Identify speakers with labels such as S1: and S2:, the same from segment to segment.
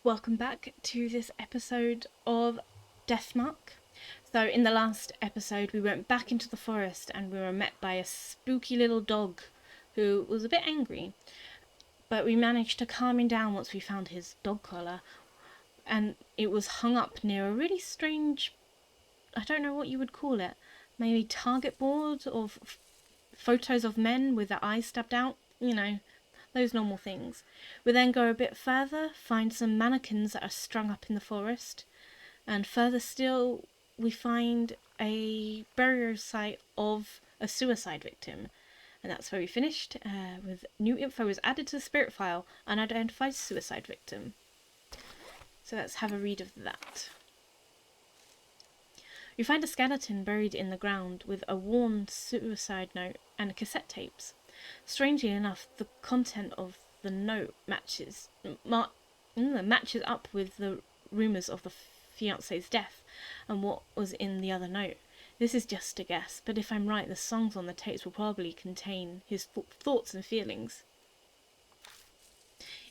S1: welcome back to this episode of Death Mark. So in the last episode we went back into the forest and we were met by a spooky little dog who was a bit angry, but we managed to calm him down once we found his dog collar, and it was hung up near a really strange, I don't know what you would call it, maybe target board of photos of men with their eyes stabbed out, you know, those normal things. We then go a bit further, find some mannequins that are strung up in the forest, and further still we find a burial site of a suicide victim, and that's where we finished. With new info was added to the spirit file, unidentified suicide victim. So let's have a read of that. We find a skeleton buried in the ground with a worn suicide note and cassette tapes. Strangely enough, the content of the note matches up with the rumours of the fiancé's death and what was in the other note. This is just a guess, but if I'm right, the songs on the tapes will probably contain his thoughts and feelings.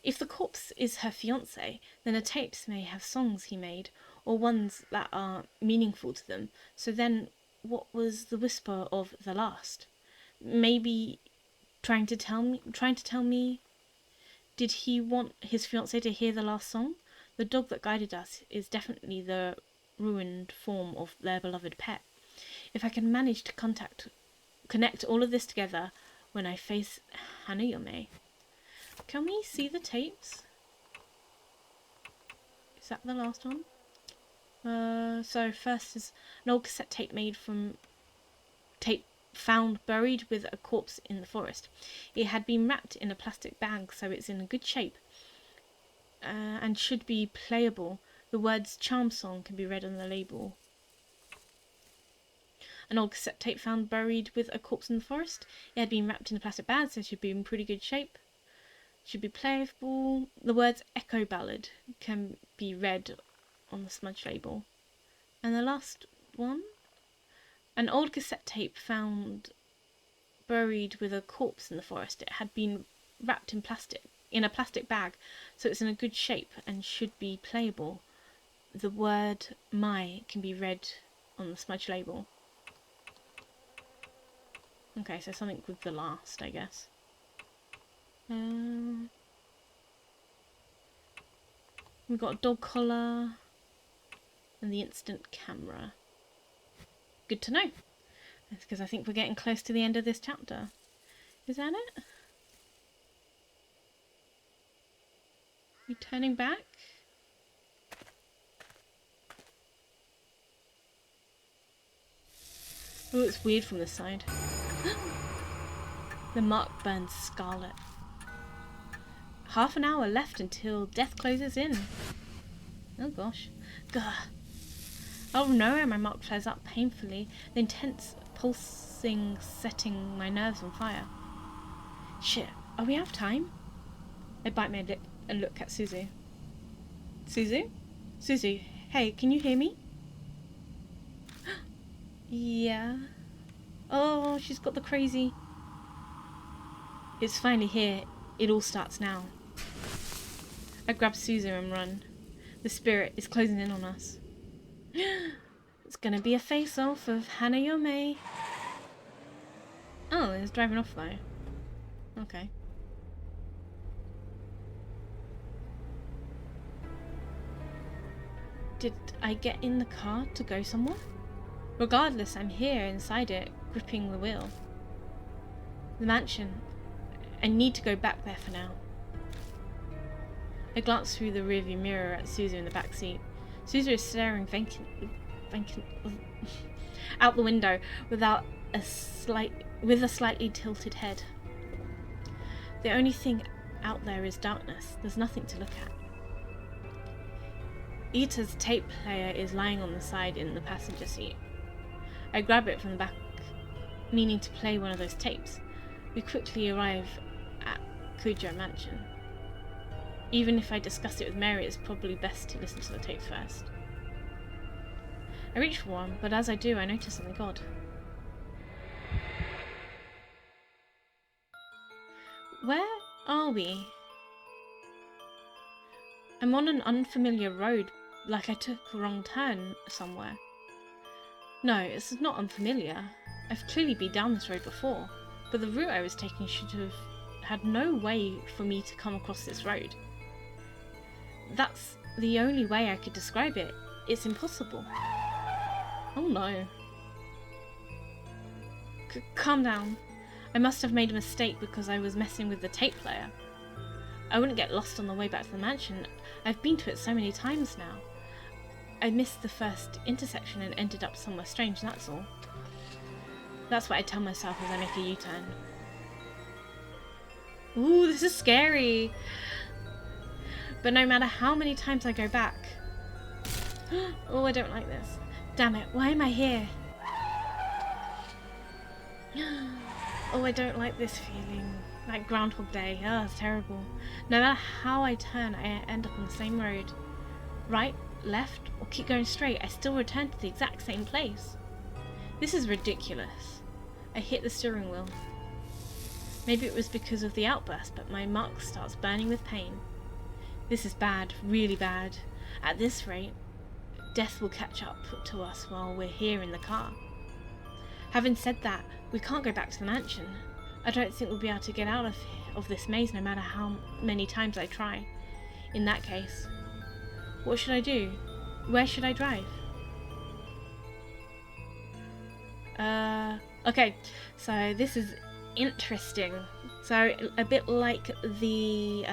S1: If the corpse is her fiancé, then the tapes may have songs he made, or ones that are meaningful to them. So then, what was the whisper of the last? Maybe trying to tell me, did he want his fiancée to hear the last song? The dog that guided us is definitely the ruined form of their beloved pet. If I can manage to connect all of this together when I face Hanayome. Can we see the tapes? Is that the last one? So first is an old cassette tape made from tape found buried with a corpse in the forest. It had been wrapped in a plastic bag, so it's in a good shape and should be playable. The words "charm song" can be read on the label. An old cassette tape found buried with a corpse in the forest. It had been wrapped in a plastic bag, so it should be in pretty good shape. Should be playable. The words "echo ballad" can be read on the smudge label. And the last one, an old cassette tape found buried with a corpse in the forest. It had been wrapped in a plastic bag, so it's in a good shape and should be playable. The word "my" can be read on the smudge label. Okay, so something with the last, I guess. We've got a dog collar and the instant camera. Good to know. That's because I think we're getting close to the end of this chapter. Is that it? We turning back? Oh, it's weird from this side. The mark burns scarlet. Half an hour left until death closes in. Oh gosh. Gah. Out of nowhere, my mark flares up painfully, the intense pulsing setting my nerves on fire. Shit, are we out of time? I bite my lip and look at Suzu. Suzu? Suzu, hey, can you hear me? Yeah. Oh, she's got the crazy. It's finally here. It all starts now. I grab Suzu and run. The spirit is closing in on us. It's gonna be a face-off of Hanayome. Oh, it's driving off though. Okay. Did I get in the car to go somewhere? Regardless, I'm here inside it, gripping the wheel. The mansion. I need to go back there for now. I glance through the rearview mirror at Suzu in the back seat. Suzu is staring out the window with a slightly tilted head. The only thing out there is darkness. There's nothing to look at. Ita's tape player is lying on the side in the passenger seat. I grab it from the back, meaning to play one of those tapes. We quickly arrive at Kujo Mansion. Even if I discuss it with Mary, it's probably best to listen to the tapes first. I reach for one, but as I do, I notice something odd. Where are we? I'm on an unfamiliar road, like I took a wrong turn somewhere. No, this is not unfamiliar. I've clearly been down this road before, but the route I was taking should have had no way for me to come across this road. That's the only way I could describe it. It's impossible. Oh no. Calm down. I must have made a mistake because I was messing with the tape player. I wouldn't get lost on the way back to the mansion. I've been to it so many times now. I missed the first intersection and ended up somewhere strange, that's all. That's what I tell myself as I make a U-turn. Ooh, this is scary. But no matter how many times I go back... Oh, I don't like this. Damn it, why am I here? Oh, I don't like this feeling. Like Groundhog Day. Oh, it's terrible. No matter how I turn, I end up on the same road. Right, left, or keep going straight, I still return to the exact same place. This is ridiculous. I hit the steering wheel. Maybe it was because of the outburst, but my mark starts burning with pain. This is bad, really bad. At this rate, death will catch up to us while we're here in the car. Having said that, we can't go back to the mansion. I don't think we'll be able to get out of this maze no matter how many times I try. In that case, what should I do? Where should I drive? Okay, so this is interesting. So a bit like the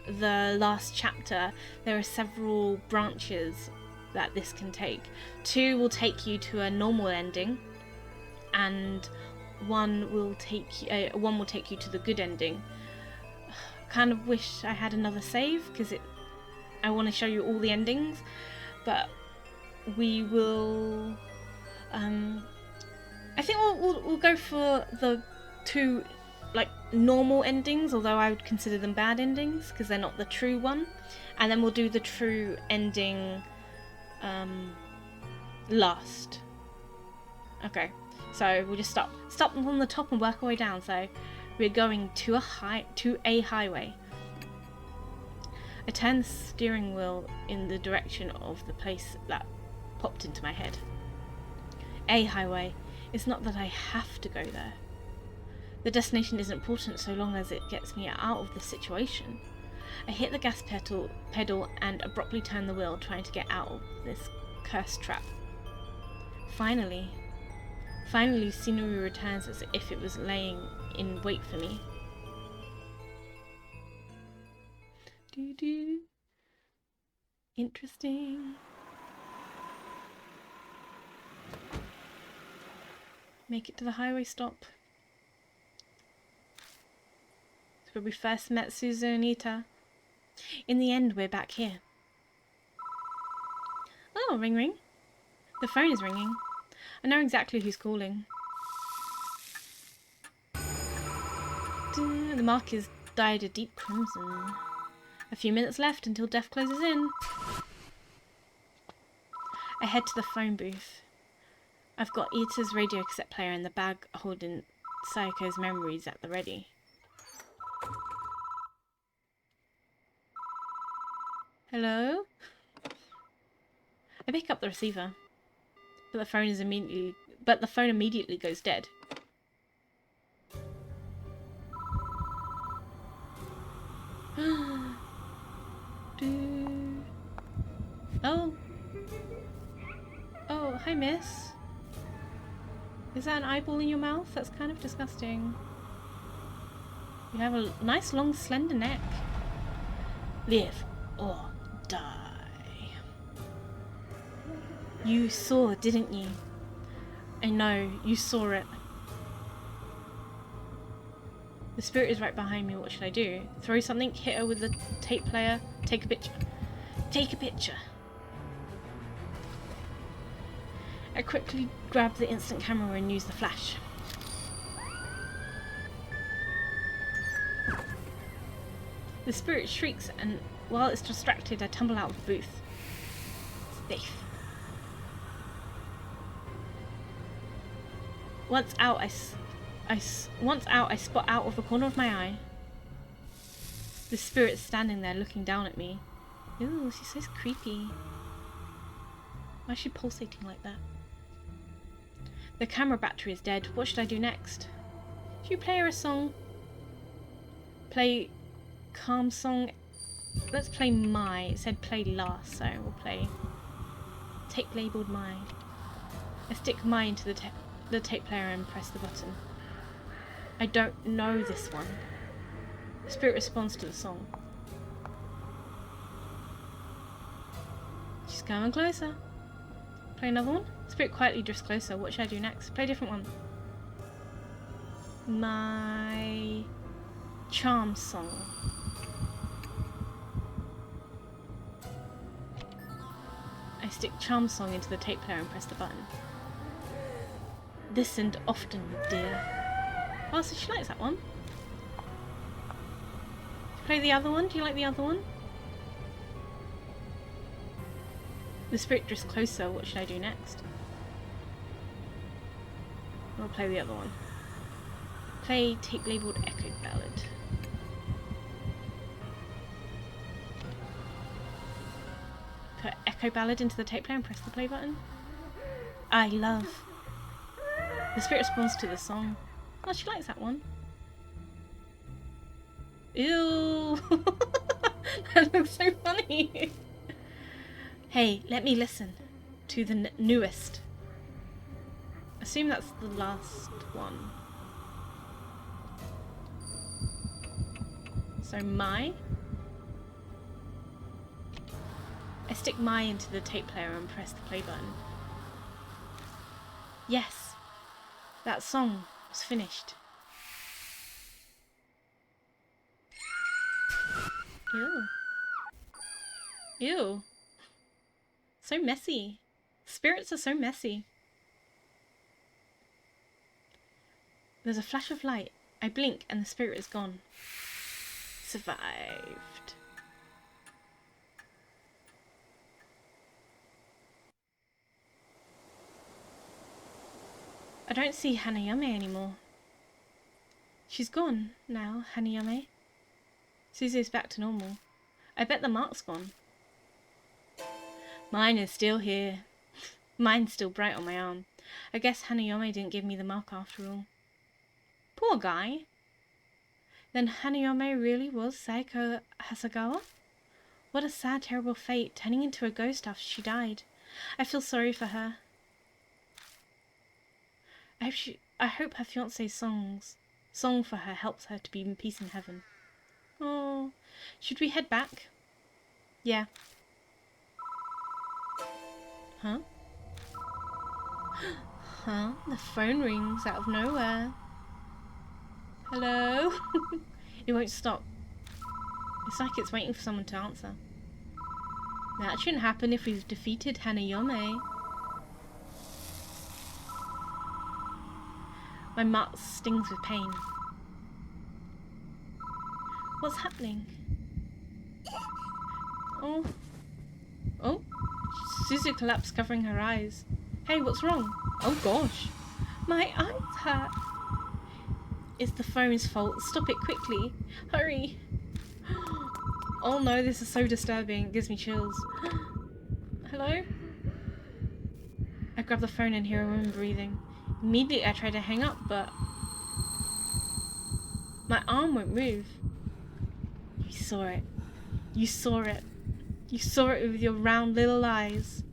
S1: last chapter, there are several branches that this can take. 2 will take you to a normal ending, and one will take you to the good ending. Kind of wish I had another save because I want to show you all the endings, but we will. I think we'll go for the 2 like normal endings, although I would consider them bad endings because they're not the true one, and then we'll do the true ending last. Okay, so we'll just stop on the top and work our way down. So we're going to a highway. I turn the steering wheel in the direction of the place that popped into my head. A highway. It's not that I have to go there. The destination is important so long as it gets me out of this situation. I hit the gas pedal and abruptly turn the wheel, trying to get out of this cursed trap. Finally, scenery returns as if it was laying in wait for me. Interesting. Make it to the highway stop. It's where we first met ℒ𝓁𝓁𝑒𝓃. In the end, we're back here. Oh, ring ring. The phone is ringing. I know exactly who's calling. The mark is dyed a deep crimson. A few minutes left until death closes in. I head to the phone booth. I've got Ita's radio cassette player in the bag holding Sayoko's memories at the ready. Hello? I pick up the receiver, but the phone immediately goes dead. Oh, hi miss. Is that an eyeball in your mouth? That's kind of disgusting. You have a nice long slender neck. Live or die. You saw, didn't you? I know, you saw it. The spirit is right behind me. What should I do? Throw something, hit her with the tape player, take a picture. Take a picture. I quickly grab the instant camera and use the flash. The spirit shrieks, and while it's distracted, I tumble out of the booth. Safe. Once out, I spot out of the corner of my eye The spirit's standing there looking down at me. Ooh, she's so creepy. Why is she pulsating like that? The camera battery is dead. What should I do next? Should you play her a song? Play calm song. Let's play my. It said play last, so we'll play tape labeled my. I stick my into the tape player and press the button. I don't know this one. The spirit responds to the song. She's coming closer. Play another one. Spirit quietly drifts closer. What should I do next? Play a different one. My charm song. I stick charm song into the tape player and press the button. Listened often, dear. Oh, so she likes that one. Play the other one. Do you like the other one? The spirit drifts closer. What should I do next? I'll play the other one. Play tape labeled Echo Ballad. Put Echo Ballad into the tape player and press the play button. I love. The spirit responds to the song. Oh, she likes that one. Ew! That looks so funny. Hey, let me listen to the newest. Assume that's the last one. So my. I stick my into the tape player and press the play button. Yes, that song was finished. Ew. Ew. So messy. Spirits are so messy. There's a flash of light. I blink and the spirit is gone. Survived. I don't see Hanayome anymore. She's gone now, Hanayome. Suzu's back to normal. I bet the mark's gone. Mine is still here. Mine's still bright on my arm. I guess Hanayome didn't give me the mark after all. Poor guy. Then Hanayome really was Saeko Hasegawa? What a sad, terrible fate, turning into a ghost after she died. I feel sorry for her. I hope her fiance's song for her helps her to be in peace in heaven. Oh, should we head back? Yeah. Huh? Huh? The phone rings out of nowhere. Hello? It won't stop. It's like it's waiting for someone to answer. That shouldn't happen if we've defeated Hanayome. My mouth stings with pain. What's happening? Oh. Oh. Suzu collapsed, covering her eyes. Hey, what's wrong? Oh gosh. My eyes hurt. It's the phone's fault. Stop it quickly. Hurry. Oh no, this is so disturbing. It gives me chills. Hello? I grab the phone and hear a woman breathing. Immediately I try to hang up, but my arm won't move. You saw it. You saw it. You saw it with your round little eyes.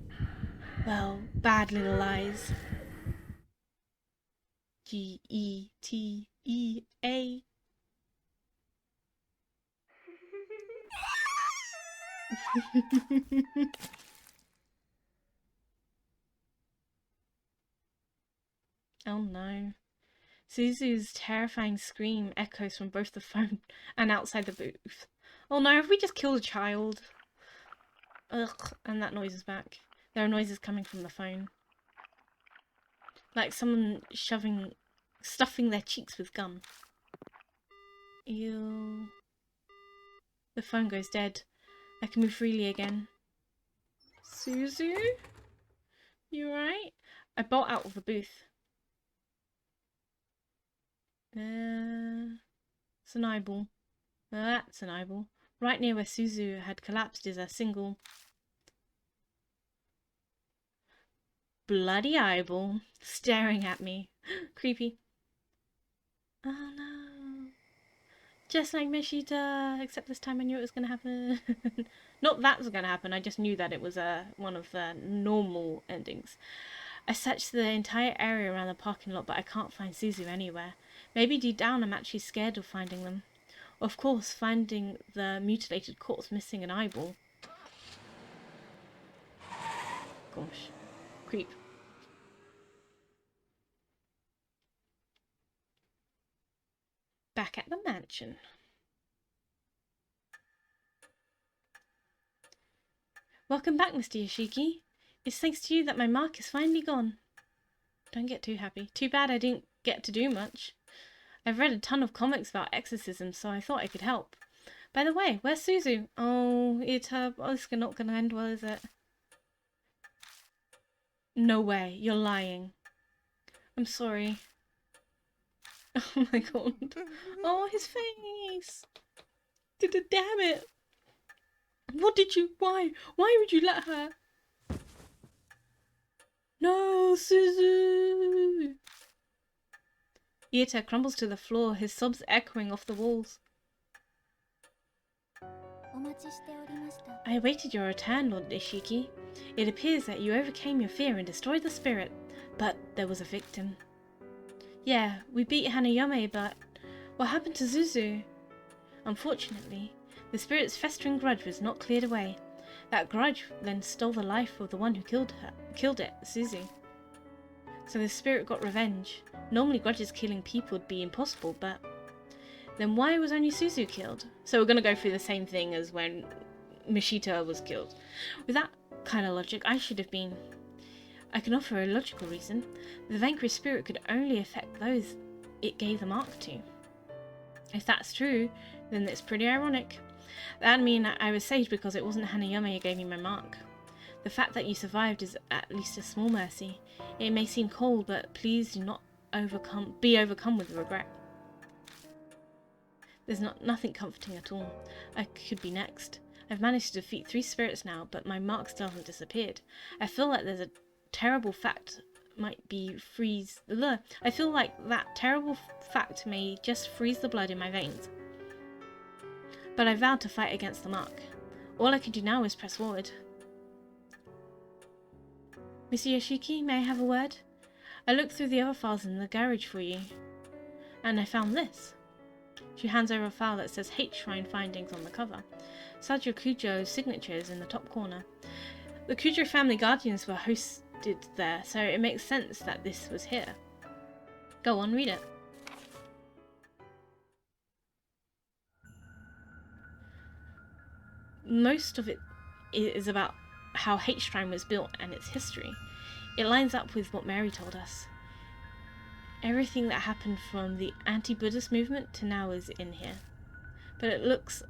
S1: Well, bad little eyes. 𝒮𝓁𝑒𝓃. Oh no. Suzu's terrifying scream echoes from both the phone and outside the booth. Oh no, have we just killed a child? Ugh, and that noise is back. There are noises coming from the phone. Like someone stuffing their cheeks with gum. Ew. The phone goes dead. I can move freely again. Suzu? You alright? I bolt out of the booth. It's an eyeball. That's an eyeball. Right near where Suzu had collapsed is a single bloody eyeball staring at me. Creepy. Oh no. Just like Mishita, except this time I knew it was going to happen. Not that was going to happen, I just knew that it was one of the normal endings. I searched the entire area around the parking lot, but I can't find Suzu anywhere. Maybe deep down I'm actually scared of finding them. Of course, finding the mutilated corpse missing an eyeball. Gosh. Creep. Back at the mansion. Welcome back, Mr. Yoshiki. It's thanks to you that my mark is finally gone. Don't get too happy. Too bad I didn't get to do much. I've read a ton of comics about exorcism, so I thought I could help. By the way, where's Suzu? Oh, it's not gonna end well, is it? No way, you're lying. I'm sorry. Oh my god. Oh, his face! Damn it! What did you... Why? Why would you let her? No, Suzu! Ieta crumbles to the floor, his sobs echoing off the walls. I awaited your return, Lord Ishiki. It appears that you overcame your fear and destroyed the spirit, but there was a victim. Yeah, we beat Hanayome, but what happened to Suzu? Unfortunately, the spirit's festering grudge was not cleared away. That grudge then stole the life of the one who killed it, Suzu. So the spirit got revenge. Normally grudges killing people would be impossible, but then why was only Suzu killed? So we're going to go through the same thing as when Mishita was killed. With that kind of logic, I should have been... I can offer a logical reason. The vanquished spirit could only affect those it gave the mark to. If that's true, then it's pretty ironic. That'd mean I was saved because it wasn't Hanayome who gave me my mark. The fact that you survived is at least a small mercy. It may seem cold, but please do not be overcome with regret. There's nothing comforting at all. I could be next. I've managed to defeat 3 spirits now, but my mark still hasn't disappeared. I feel like there's a terrible fact might be freeze. Ugh. I feel like that terrible fact may just freeze the blood in my veins. But I vowed to fight against the mark. All I can do now is press forward. Mr. Yoshiki, may I have a word? I looked through the other files in the garage for you, and I found this. She hands over a file that says ℏ𝕂 findings on the cover. 𝒫𝓁𝑒𝓃 signature is in the top corner. The ℏ𝑗 family guardians were hosted there, so it makes sense that this was here. Go on, read it. Most of it is about how ℏ𝕂 was built and its history. It lines up with what Mary told us. Everything that happened from the anti-Buddhist movement to now is in here. But it looks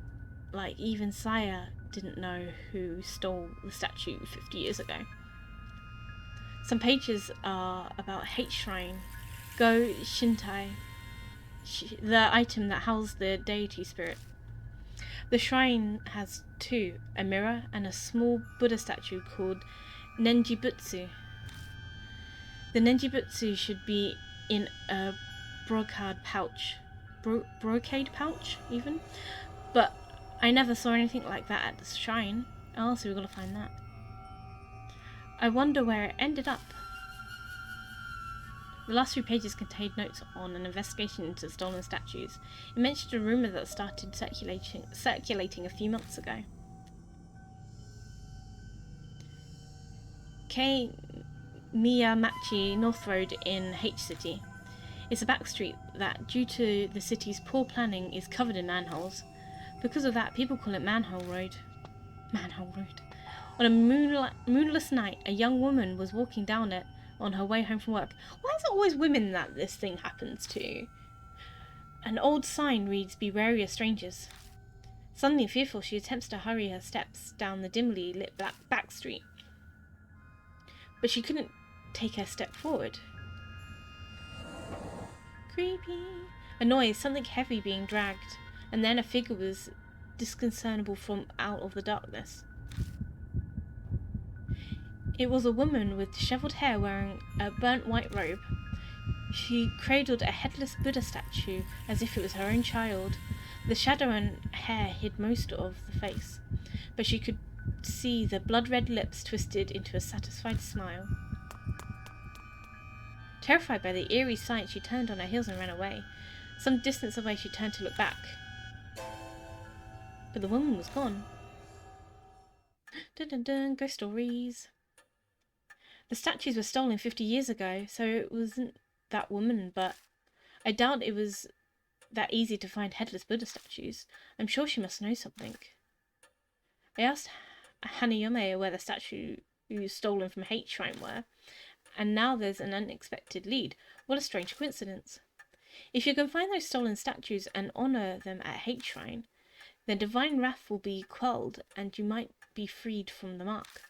S1: like even Saya didn't know who stole the statue 50 years ago. Some pages are about ℏ𝕂, Go Shintai, the item that housed the deity spirit. The shrine has 2, a mirror and a small Buddha statue called Nenjibutsu. The Nenjibutsu should be in a brocade pouch. Brocade pouch, even? But I never saw anything like that at the shrine. Oh, so we've got to find that. I wonder where it ended up. The last 3 pages contained notes on an investigation into stolen statues. It mentioned a rumour that started circulating a few months ago. Miyamachi North Road in H City. It's a back street that, due to the city's poor planning, is covered in manholes. Because of that, people call it Manhole Road. Manhole Road. On a moonless night, a young woman was walking down it on her way home from work. Why is it always women that this thing happens to? An old sign reads, "Be wary of strangers." Suddenly fearful, she attempts to hurry her steps down the dimly lit back street. But she couldn't take her step forward. Creepy. A noise, something heavy being dragged, and then a figure was discernible from out of the darkness. It was a woman with dishevelled hair wearing a burnt white robe. She cradled a headless Buddha statue as if it was her own child. The shadow and hair hid most of the face, but she could see the blood-red lips twisted into a satisfied smile. Terrified by the eerie sight, she turned on her heels and ran away. Some distance away, she turned to look back. But the woman was gone. Dun dun dun, ghost stories. The statues were stolen 50 years ago, so it wasn't that woman, but I doubt it was that easy to find headless Buddha statues. I'm sure she must know something. I asked Hanayome where the statues stolen from ℏ𝑗 were, and now there's an unexpected lead. What a strange coincidence. If you can find those stolen statues and honour them at ℏ𝑗, then divine wrath will be quelled and you might be freed from the mark.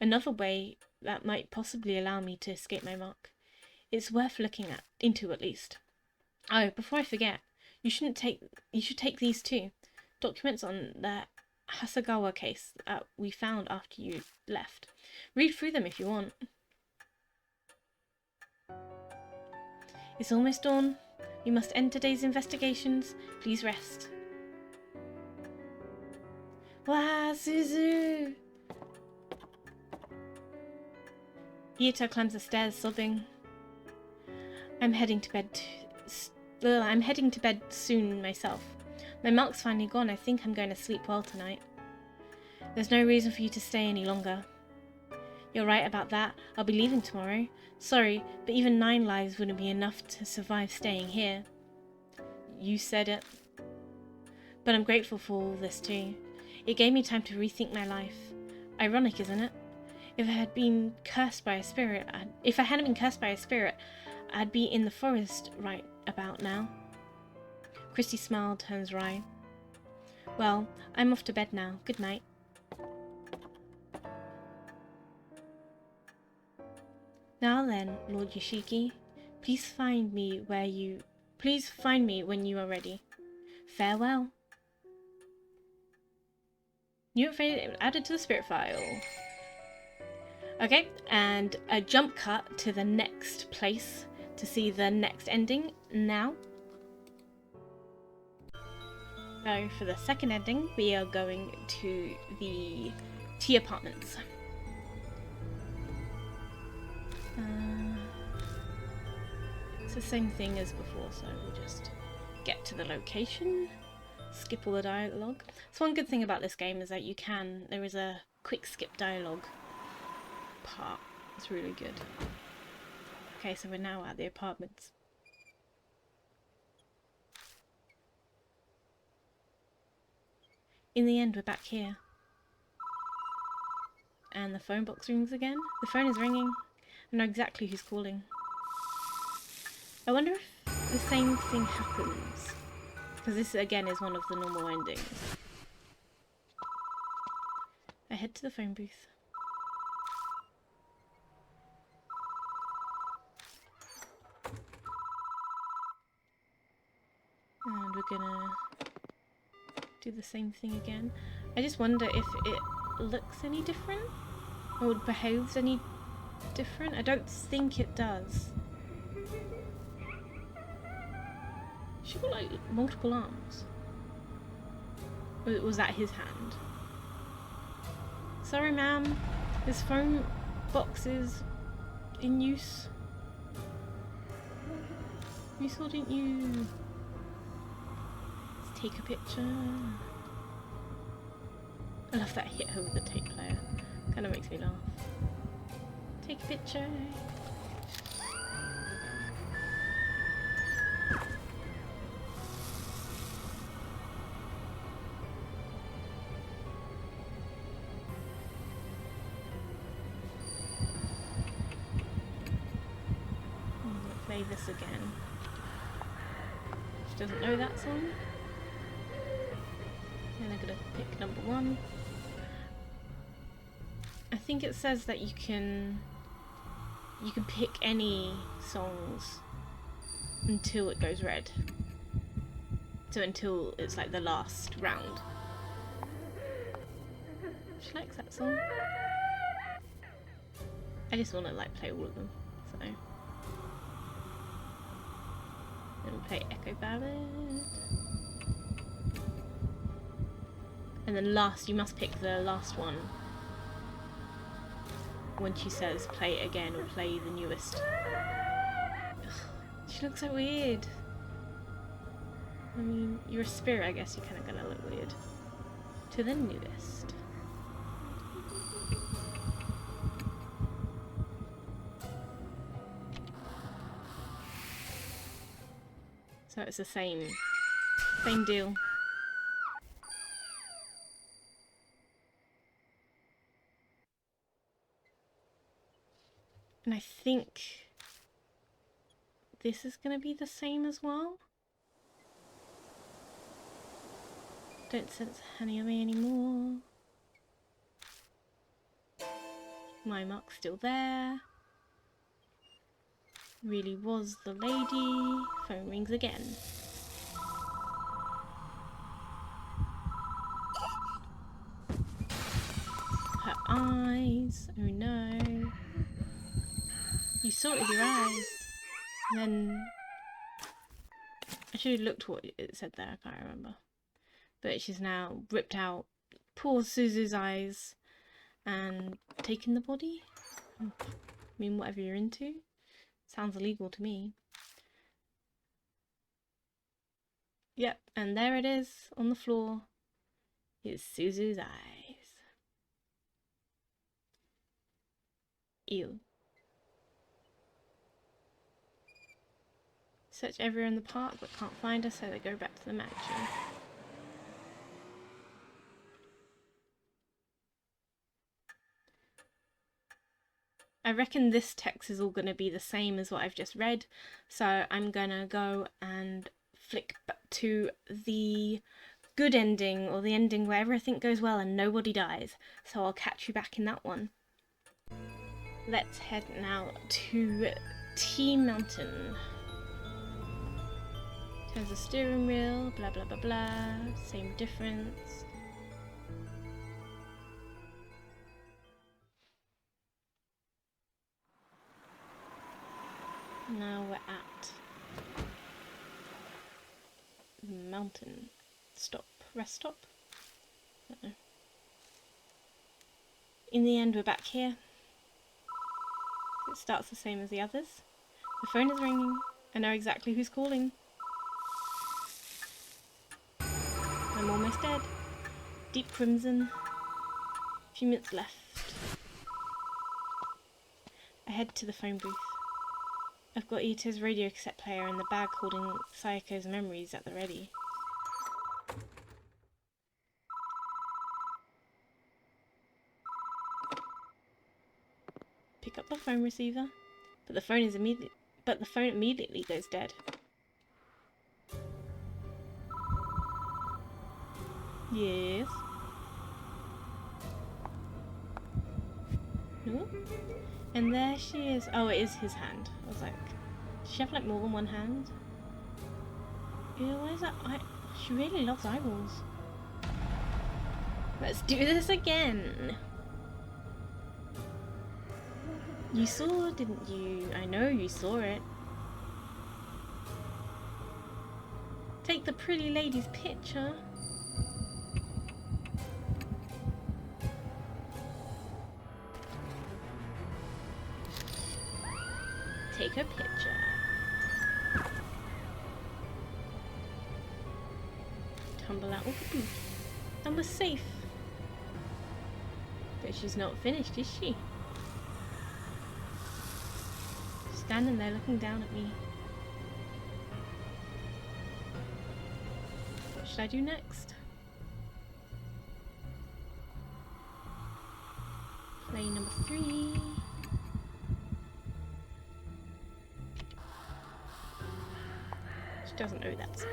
S1: Another way that might possibly allow me to escape my mark. It's worth looking into at least. Oh, before I forget, you should take these too. Documents on the Hasegawa case that we found after you left. Read through them if you want. It's almost dawn. We must end today's investigations. Please rest. Wow, Suzu! Ito climbs the stairs, sobbing. I'm heading to bed soon myself. My mark's finally gone. I think I'm going to sleep well tonight. There's no reason for you to stay any longer. You're right about that. I'll be leaving tomorrow. Sorry, but even 9 lives wouldn't be enough to survive staying here. You said it. But I'm grateful for all this too. It gave me time to rethink my life. Ironic, isn't it? If I hadn't been cursed by a spirit, I'd be in the forest right about now. Christy smiled, turns wry. Well, I'm off to bed now. Good night. Now then, Lord Yoshiki, please find me when you are ready. Farewell. New information added to the spirit file. Okay, and a jump cut to the next place to see the next ending now. So for the second ending, we are going to the tea apartments. It's the same thing as before, so we'll just get to the location, skip all the dialogue. So one good thing about this game is that there is a quick skip dialogue part. It's really good. Okay, so we're now at the apartments. In the end, we're back here. And the phone box rings again. The phone is ringing. I know exactly who's calling. I wonder if the same thing happens. Because this, again, is one of the normal endings. I head to the phone booth. And we're gonna do the same thing again. I just wonder if it looks any different? Or it behaves any different? I don't think it does. She got like multiple arms. Or was that his hand? Sorry ma'am, this phone box is in use. You saw, didn't you? Let's take a picture. I love that hit her with the tape player. Kind of makes me laugh. Take a picture. Play this again. She doesn't know that song. Then I'm gonna pick number 1. I think it says that you can pick any songs until it goes red. So until it's like the last round. She likes that song. I just want to like play all of them, so. Then we play Echo Ballad. And then last, you must pick the last one. When she says play it again or play the newest. Ugh, she looks so weird. I mean, you're a spirit, I guess you're kind of gonna look weird. To the newest. So it's the same deal. And I think this is going to be the same as well. Don't sense Hanayome anymore. My mark's still there. Really was the lady. Phone rings again. Her eyes. Oh no. You saw it with your eyes. And then I should have looked what it said there, I can't remember. But she's now ripped out poor Suzu's eyes and taken the body. I mean, whatever you're into. Sounds illegal to me. Yep, and there it is on the floor. Is Suzu's eyes. Ew. Search everywhere in the park but can't find her, so they go back to the mansion. I reckon this text is all going to be the same as what I've just read, so I'm going to go and flick back to the good ending, or the ending where everything goes well and nobody dies. So I'll catch you back in that one. Let's head now to Tea Mountain. There's a steering wheel, blah blah blah blah, same difference. Now we're at mountain stop, rest stop. I don't know. In the end, we're back here. It starts the same as the others. The phone is ringing. I know exactly who's calling. I'm almost dead. Deep crimson. A few minutes left. I head to the phone booth. I've got Ito's radio cassette player and the bag holding Sayako's memories at the ready. Pick up the phone receiver, but the phone immediately goes dead. Yes. No? And there she is. Oh, it is his hand. I was like, does she have like more than one hand? Ew, why is that? She really loves eyeballs. Let's do this again. You saw, didn't you? I know you saw it. Take the pretty lady's picture. Take a picture. Tumble out of the booth. And we're safe. But she's not finished, is she? She's standing there looking down at me. What should I do next? Play number 3. She doesn't know that song.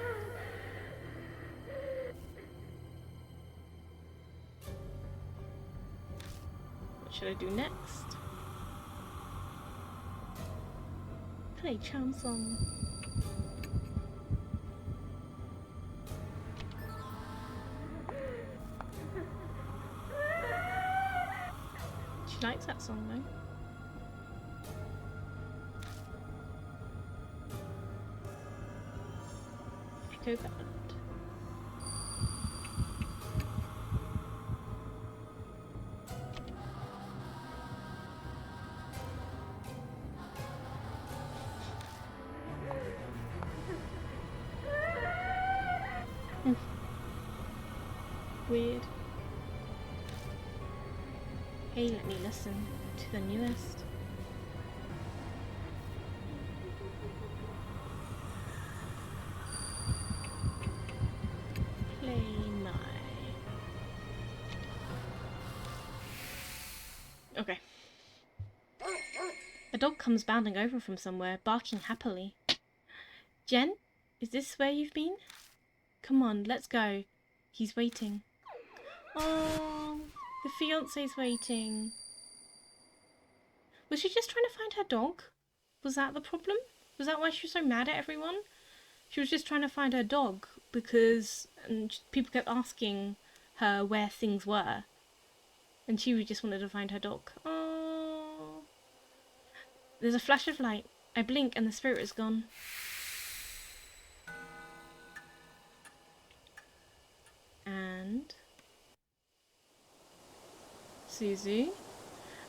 S1: What should I do next? Play charm song. She likes that song though. Echo Band. Weird. Hey, let me listen to the newest. Play my... Okay. A dog comes bounding over from somewhere, barking happily. Jen, is this where you've been? Come on, let's go. He's waiting. Oh, the fiance's waiting. Was she just trying to find her dog? Was that the problem? Was that why she was so mad at everyone? She was just trying to find her dog because people kept asking her where things were. And she just wanted to find her dog. Oh. There's a flash of light. I blink and the spirit is gone. And... Suzu?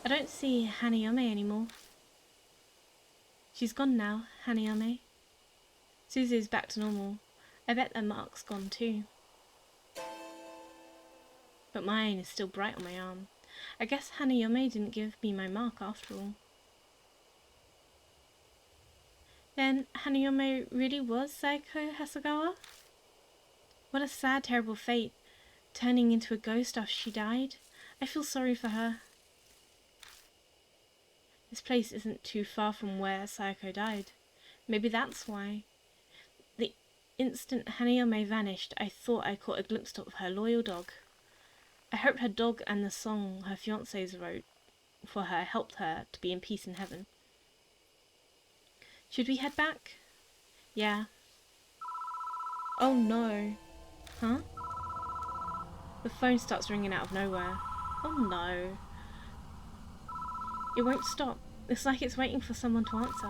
S1: I don't see Hanayome anymore. She's gone now, Hanayome. Suzu's back to normal. I bet that mark's gone too. But mine is still bright on my arm. I guess Hanayome didn't give me my mark after all. Then Hanayome really was Saeko Hasegawa? What a sad, terrible fate, turning into a ghost after she died. I feel sorry for her. This place isn't too far from where Saeko died. Maybe that's why. The instant Hanayome vanished, I thought I caught a glimpse of her loyal dog. I hope her dog and the song her fiancés wrote for her helped her to be in peace in heaven. Should we head back? Yeah. Oh no. Huh? The phone starts ringing out of nowhere. Oh no. It won't stop. It's like it's waiting for someone to answer.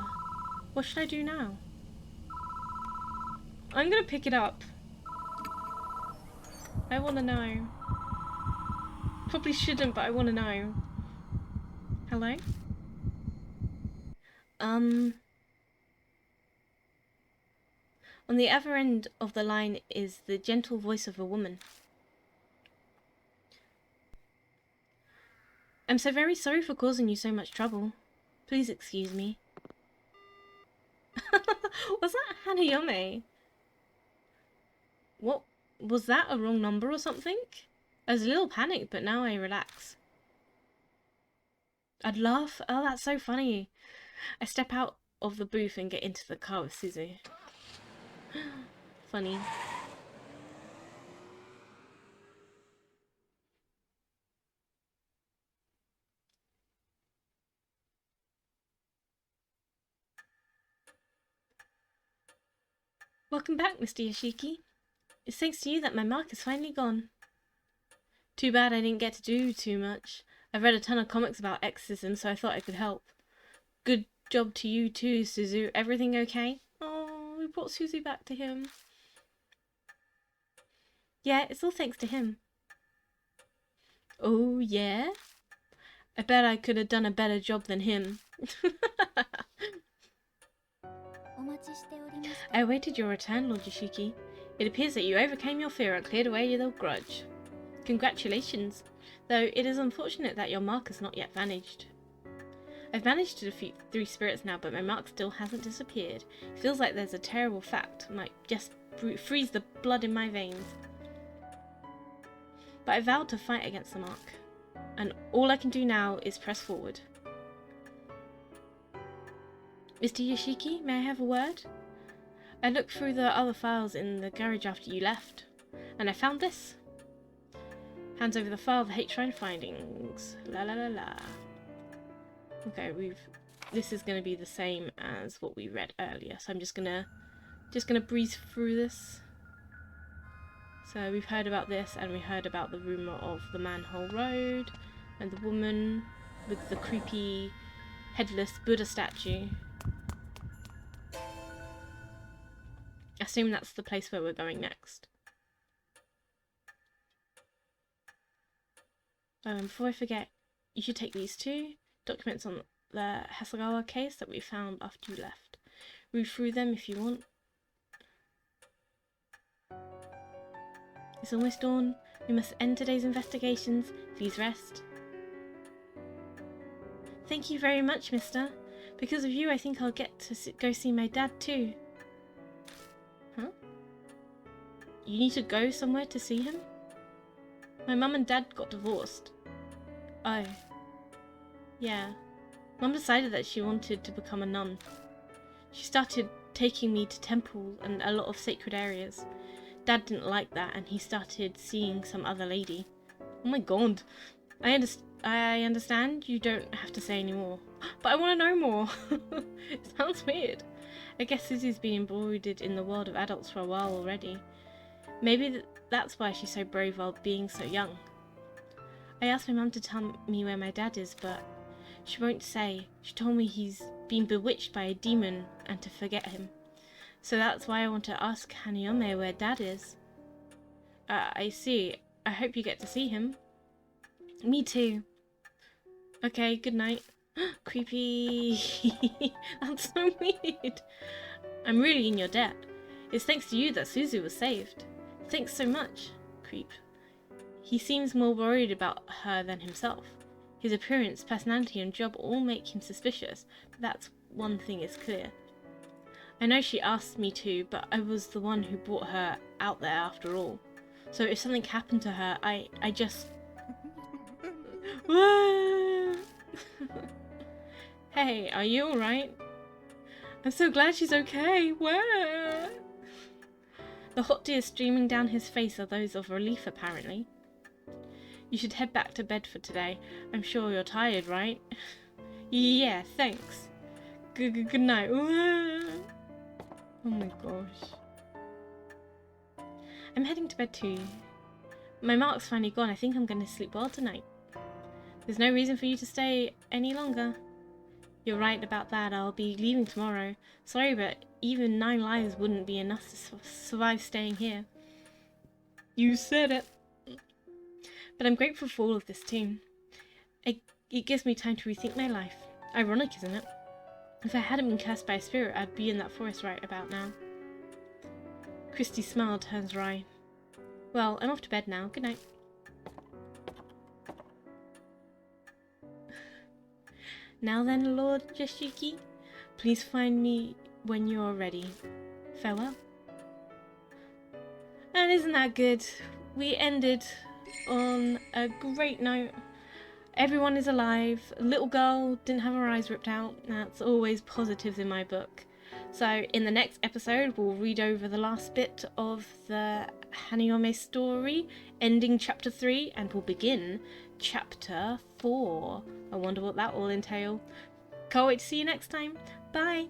S1: What should I do now? I'm gonna pick it up. I wanna know. Probably shouldn't, but I wanna know. Hello? On the other end of the line is the gentle voice of a woman. I'm so very sorry for causing you so much trouble. Please excuse me. Was that Hanayome? What? Was that a wrong number or something? I was a little panicked, but now I relax. I'd laugh. Oh, that's so funny. I step out of the booth and get into the car with Suzu. Funny. Welcome back, Mr. Yoshiki. It's thanks to you that my mark is finally gone. Too bad I didn't get to do too much. I've read a ton of comics about exorcism, so I thought I could help. Good job to you too, Suzu. Everything okay? Oh, we brought Suzu back to him. Yeah, it's all thanks to him. Oh, yeah? I bet I could have done a better job than him. I awaited your return, Lord Yoshiki. It appears that you overcame your fear and cleared away your grudge. Congratulations, though it is unfortunate that your mark has not yet vanished. I've managed to defeat 3 spirits now, but my mark still hasn't disappeared. It feels like there's a terrible fact, might just freeze the blood in my veins. But I vowed to fight against the mark, and all I can do now is press forward. Mr. Yoshiki, may I have a word? I looked through the other files in the garage after you left, and I found this. Hands over the file, the ℏ findings. La la la la. Okay, this is gonna be the same as what we read earlier, so I'm just gonna breeze through this. So we've heard about this, and we heard about the rumour of the manhole road, and the woman with the creepy headless Buddha statue. I assume that's the place where we're going next. Before I forget, you should take these two documents on the Hasegawa case that we found after you left. Read through them if you want. It's almost dawn. We must end today's investigations. Please rest. Thank you very much, mister. Because of you, I think I'll get to go see my dad too. Huh? You need to go somewhere to see him? My mum and dad got divorced. Oh. Yeah. Mum decided that she wanted to become a nun. She started taking me to temple and a lot of sacred areas. Dad didn't like that and he started seeing some other lady. Oh my god. I understand you don't have to say any more. But I want to know more. It sounds weird. I guess Susie's been embroidered in the world of adults for a while already. Maybe that's why she's so brave while being so young. I asked my mum to tell me where my dad is, but she won't say. She told me he's been bewitched by a demon and to forget him. So that's why I want to ask Hanayome where dad is. I see. I hope you get to see him. Me too. Okay, good night. Creepy. That's so weird. I'm really in your debt. It's thanks to you that Suzu was saved. Thanks so much. Creep. He seems more worried about her than himself. His appearance, personality and job all make him suspicious, but that's one thing is clear. I know she asked me to, but I was the one who brought her out there after all. So if something happened to her, I just... Hey, are you alright? I'm so glad she's okay. Where? The hot tears streaming down his face are those of relief, apparently. You should head back to bed for today. I'm sure you're tired, right? Yeah, thanks. Good night. Oh my gosh. I'm heading to bed too. My mark's finally gone. I think I'm going to sleep well tonight. There's no reason for you to stay any longer. You're right about that. I'll be leaving tomorrow. Sorry, but even 9 lives wouldn't be enough to survive staying here. You said it. But I'm grateful for all of this too. It gives me time to rethink my life. Ironic, isn't it? If I hadn't been cursed by a spirit, I'd be in that forest right about now. Christy's smile turns wry. Well, I'm off to bed now. Good night. Now then, Lord Yashiki, please find me when you're ready. Farewell. And isn't that good? We ended on a great note. Everyone is alive. A little girl didn't have her eyes ripped out. That's always positives in my book. So in the next episode, we'll read over the last bit of the Hanayome story, ending chapter 3, and we'll begin chapter 4. I wonder what that will entail. Can't wait to see you next time. Bye!